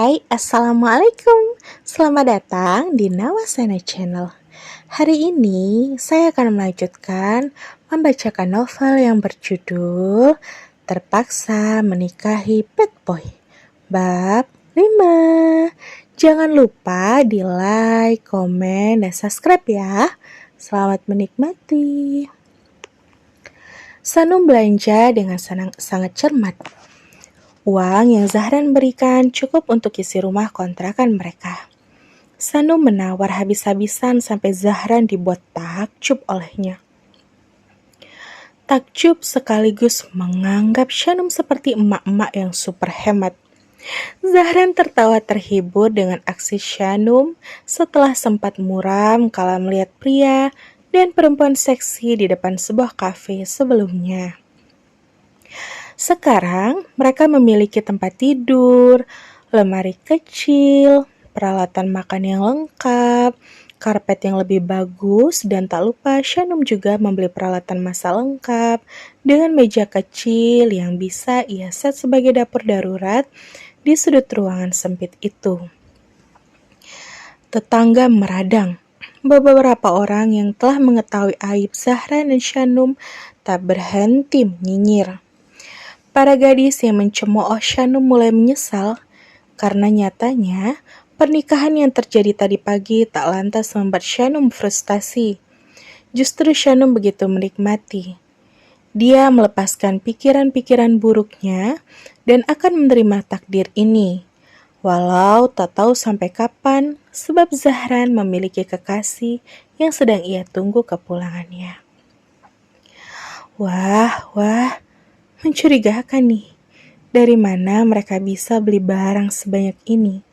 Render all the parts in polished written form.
Hai, Assalamualaikum. Selamat datang di Nawasana Channel. Hari ini saya akan melanjutkan membacakan novel yang berjudul Terpaksa Menikahi Pet Boy, bab 5. Jangan lupa di like, komen, dan subscribe ya. Selamat menikmati. Sanum belanja dengan sangat cermat. Uang yang Zahran berikan cukup untuk isi rumah kontrakan mereka. Sanum menawar habis-habisan sampai Zahran dibuat takjub olehnya. Takjub sekaligus menganggap Shanum seperti emak-emak yang super hemat. Zahran tertawa terhibur dengan aksi Shanum setelah sempat muram kala melihat pria dan perempuan seksi di depan sebuah kafe sebelumnya. Sekarang mereka memiliki tempat tidur, lemari kecil, peralatan makan yang lengkap, karpet yang lebih bagus, dan tak lupa Shanum juga membeli peralatan masak lengkap dengan meja kecil yang bisa ia set sebagai dapur darurat di sudut ruangan sempit itu. Tetangga meradang. Beberapa orang yang telah mengetahui aib Zahran dan Shanum tak berhenti menyinyir. Para gadis yang mencemooh Shanum mulai menyesal karena nyatanya pernikahan yang terjadi tadi pagi tak lantas membuat Shanum frustasi. Justru Shanum begitu menikmati. Dia melepaskan pikiran-pikiran buruknya dan akan menerima takdir ini. Walau tak tahu sampai kapan sebab Zahran memiliki kekasih yang sedang ia tunggu kepulangannya. Wah. Mencurigakan nih, dari mana mereka bisa beli barang sebanyak ini?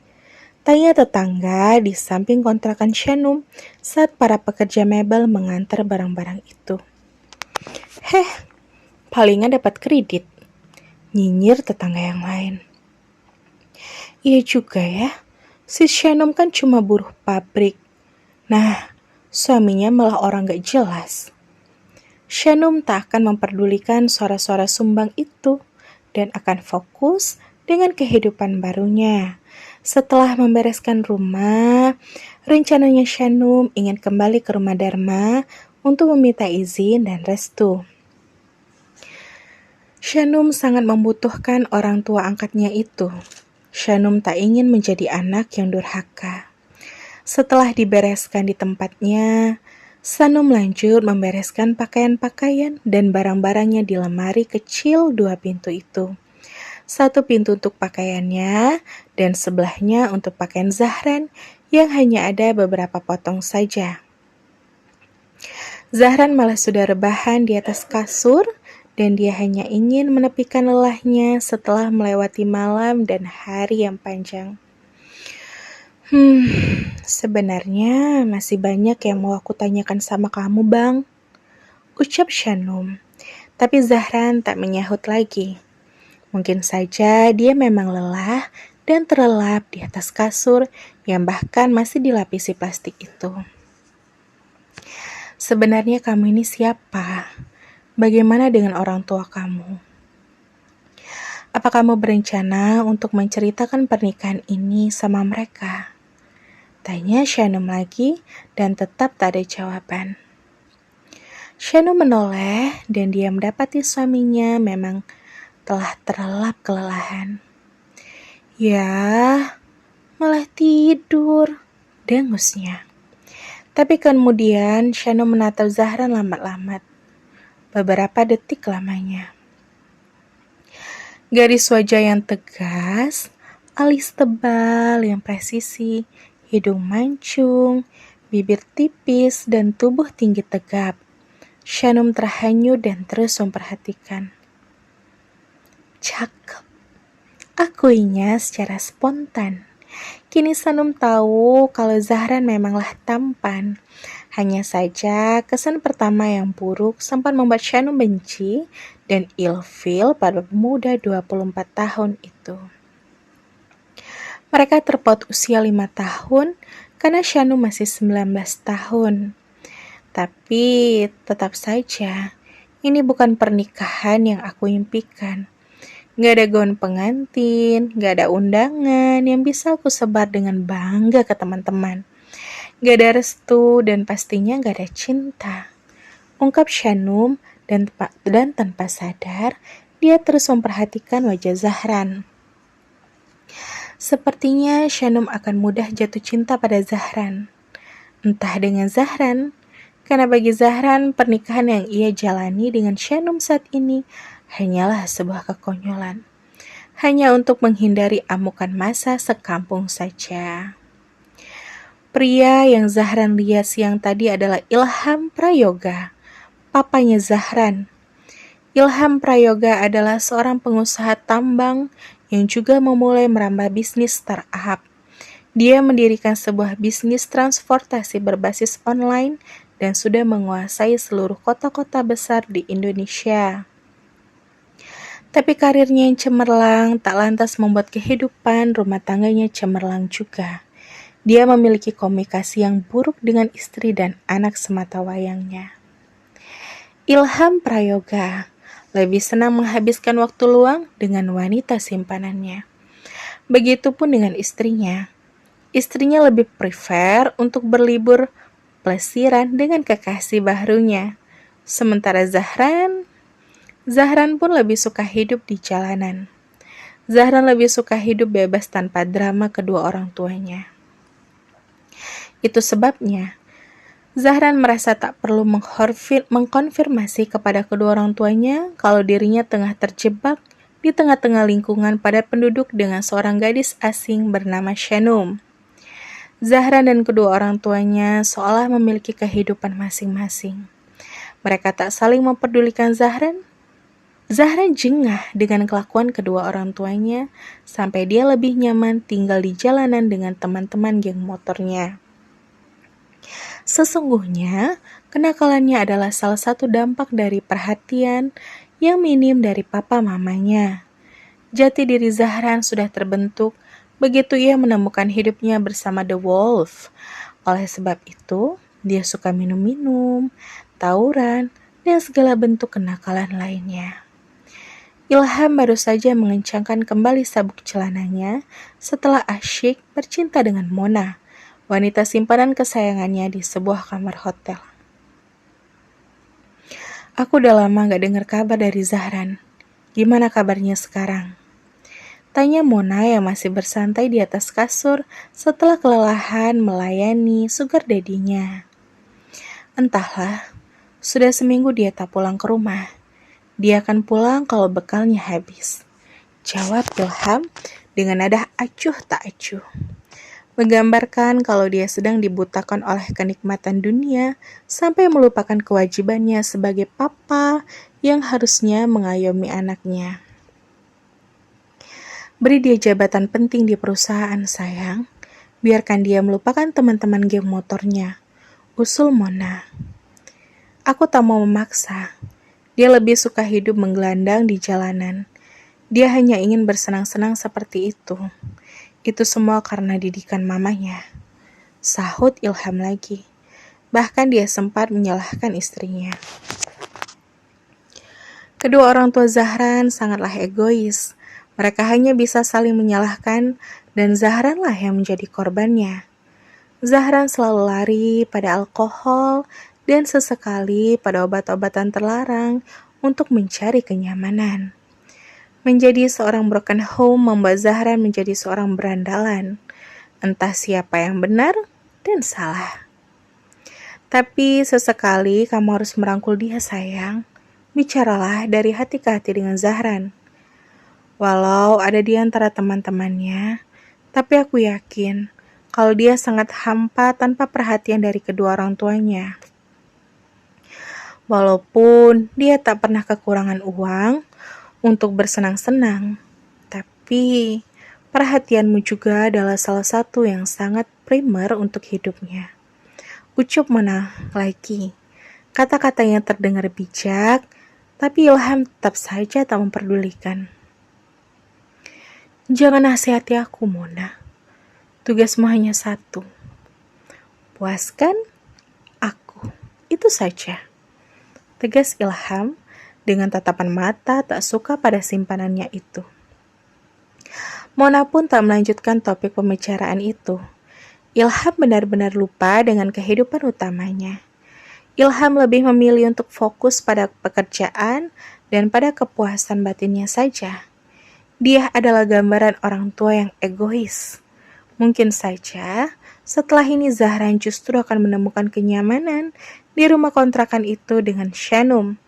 Tanya tetangga di samping kontrakan Shanum saat para pekerja mebel mengantar barang-barang itu. Palingan dapat kredit, nyinyir tetangga yang lain. Iya juga ya, si Shanum kan cuma buruh pabrik. Nah, suaminya malah orang gak jelas. Shanum tak akan memperdulikan suara-suara sumbang itu dan akan fokus dengan kehidupan barunya. Setelah membereskan rumah, rencananya Shanum ingin kembali ke rumah Dharma untuk meminta izin dan restu. Shanum sangat membutuhkan orang tua angkatnya itu. Shanum tak ingin menjadi anak yang durhaka. Setelah dibereskan di tempatnya, Sanum lanjut membereskan pakaian-pakaian dan barang-barangnya di lemari kecil 2 pintu itu. 1 pintu untuk pakaiannya dan sebelahnya untuk pakaian Zahran yang hanya ada beberapa potong saja. Zahran malah sudah rebahan di atas kasur dan dia hanya ingin menepikan lelahnya setelah melewati malam dan hari yang panjang. Sebenarnya masih banyak yang mau aku tanyakan sama kamu, Bang. Ucap Shanum. Tapi Zahran tak menyahut lagi. Mungkin saja dia memang lelah dan terlelap di atas kasur yang bahkan masih dilapisi plastik itu. Sebenarnya kamu ini siapa? Bagaimana dengan orang tua kamu? Apa kamu berencana untuk menceritakan pernikahan ini sama mereka? Tanya Shanum lagi dan tetap tak ada jawaban. Shanum menoleh dan dia mendapati suaminya memang telah terlelap kelelahan. Ya, malah tidur, dengusnya. Tapi kemudian Shanum menatap Zahran lambat-lambat. Beberapa detik lamanya. Garis wajah yang tegas, alis tebal yang presisi, hidung mancung, bibir tipis, dan tubuh tinggi tegap. Shanum terhanyut dan terus memperhatikan. Cakep, akuinya secara spontan. Kini Shanum tahu kalau Zahran memanglah tampan. Hanya saja kesan pertama yang buruk sempat membuat Shanum benci dan ilfil pada pemuda 24 tahun itu. Mereka terpaut usia 5 tahun karena Shanum masih 19 tahun. Tapi tetap saja, ini bukan pernikahan yang aku impikan. Gak ada gaun pengantin, gak ada undangan yang bisa aku sebar dengan bangga ke teman-teman. Gak ada restu dan pastinya gak ada cinta. Ungkap Shanum dan tanpa sadar, dia terus memperhatikan wajah Zahran. Sepertinya Shanum akan mudah jatuh cinta pada Zahran. Entah dengan Zahran, karena bagi Zahran pernikahan yang ia jalani dengan Shanum saat ini hanyalah sebuah kekonyolan. Hanya untuk menghindari amukan massa sekampung saja. Pria yang Zahran lihat siang tadi adalah Ilham Prayoga, papanya Zahran. Ilham Prayoga adalah seorang pengusaha tambang yang juga memulai merambah bisnis startup. Dia mendirikan sebuah bisnis transportasi berbasis online dan sudah menguasai seluruh kota-kota besar di Indonesia. Tapi karirnya yang cemerlang tak lantas membuat kehidupan rumah tangganya cemerlang juga. Dia memiliki komunikasi yang buruk dengan istri dan anak sematawayangnya. Ilham Prayoga lebih senang menghabiskan waktu luang dengan wanita simpanannya. Begitupun dengan istrinya. Istrinya lebih prefer untuk berlibur plesiran dengan kekasih barunya. Sementara Zahran pun lebih suka hidup di jalanan. Zahran lebih suka hidup bebas tanpa drama kedua orang tuanya. Itu sebabnya Zahran merasa tak perlu mengkonfirmasi kepada kedua orang tuanya kalau dirinya tengah terjebak di tengah-tengah lingkungan padat penduduk dengan seorang gadis asing bernama Shanum. Zahran dan kedua orang tuanya seolah memiliki kehidupan masing-masing. Mereka tak saling memperdulikan Zahran. Zahran jengah dengan kelakuan kedua orang tuanya sampai dia lebih nyaman tinggal di jalanan dengan teman-teman geng motornya. Sesungguhnya, kenakalannya adalah salah satu dampak dari perhatian yang minim dari papa mamanya. Jati diri Zahran sudah terbentuk begitu ia menemukan hidupnya bersama The Wolf. Oleh sebab itu, dia suka minum-minum, tawuran, dan segala bentuk kenakalan lainnya. Ilham baru saja mengencangkan kembali sabuk celananya setelah asyik bercinta dengan Mona, wanita simpanan kesayangannya di sebuah kamar hotel. Aku udah lama gak dengar kabar dari Zahran. Gimana kabarnya sekarang? Tanya Mona yang masih bersantai di atas kasur setelah kelelahan melayani sugar daddy-nya. Entahlah, sudah seminggu dia tak pulang ke rumah. Dia akan pulang kalau bekalnya habis. Jawab Ilham dengan nada acuh tak acuh. Menggambarkan kalau dia sedang dibutakan oleh kenikmatan dunia sampai melupakan kewajibannya sebagai papa yang harusnya mengayomi anaknya. Beri dia jabatan penting di perusahaan, sayang. Biarkan dia melupakan teman-teman geng motornya. Usul Mona. Aku tak mau memaksa. Dia lebih suka hidup menggelandang di jalanan. Dia hanya ingin bersenang-senang seperti itu. Itu semua karena didikan mamanya. Sahut Ilham lagi. Bahkan dia sempat menyalahkan istrinya. Kedua orang tua Zahran sangatlah egois. Mereka hanya bisa saling menyalahkan dan Zahranlah yang menjadi korbannya. Zahran selalu lari pada alkohol dan sesekali pada obat-obatan terlarang untuk mencari kenyamanan. Menjadi seorang broken home membuat Zahran menjadi seorang berandalan. Entah siapa yang benar dan salah. Tapi sesekali kamu harus merangkul dia, sayang. Bicaralah dari hati ke hati dengan Zahran. Walau ada di antara teman-temannya, tapi aku yakin kalau dia sangat hampa tanpa perhatian dari kedua orang tuanya. Walaupun dia tak pernah kekurangan uang untuk bersenang-senang, tapi perhatianmu juga adalah salah satu yang sangat primer untuk hidupnya. Ucup Mona lagi. Kata-katanya terdengar bijak, tapi Ilham tetap saja tak memperdulikan. Jangan nasihati aku, Mona. Tugasmu hanya satu. Puaskan aku. Itu saja. Tegas Ilham dengan tatapan mata tak suka pada simpanannya itu. Mona pun tak melanjutkan topik pembicaraan itu. Ilham benar-benar lupa dengan kehidupan utamanya. Ilham lebih memilih untuk fokus pada pekerjaan dan pada kepuasan batinnya saja. Dia adalah gambaran orang tua yang egois. Mungkin saja setelah ini Zahran justru akan menemukan kenyamanan di rumah kontrakan itu dengan Shanum.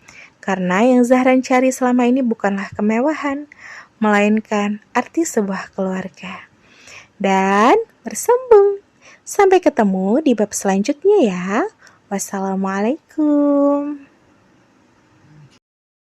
Karena yang Zahran cari selama ini bukanlah kemewahan, melainkan arti sebuah keluarga. Dan bersambung. Sampai ketemu di bab selanjutnya ya. Wassalamualaikum.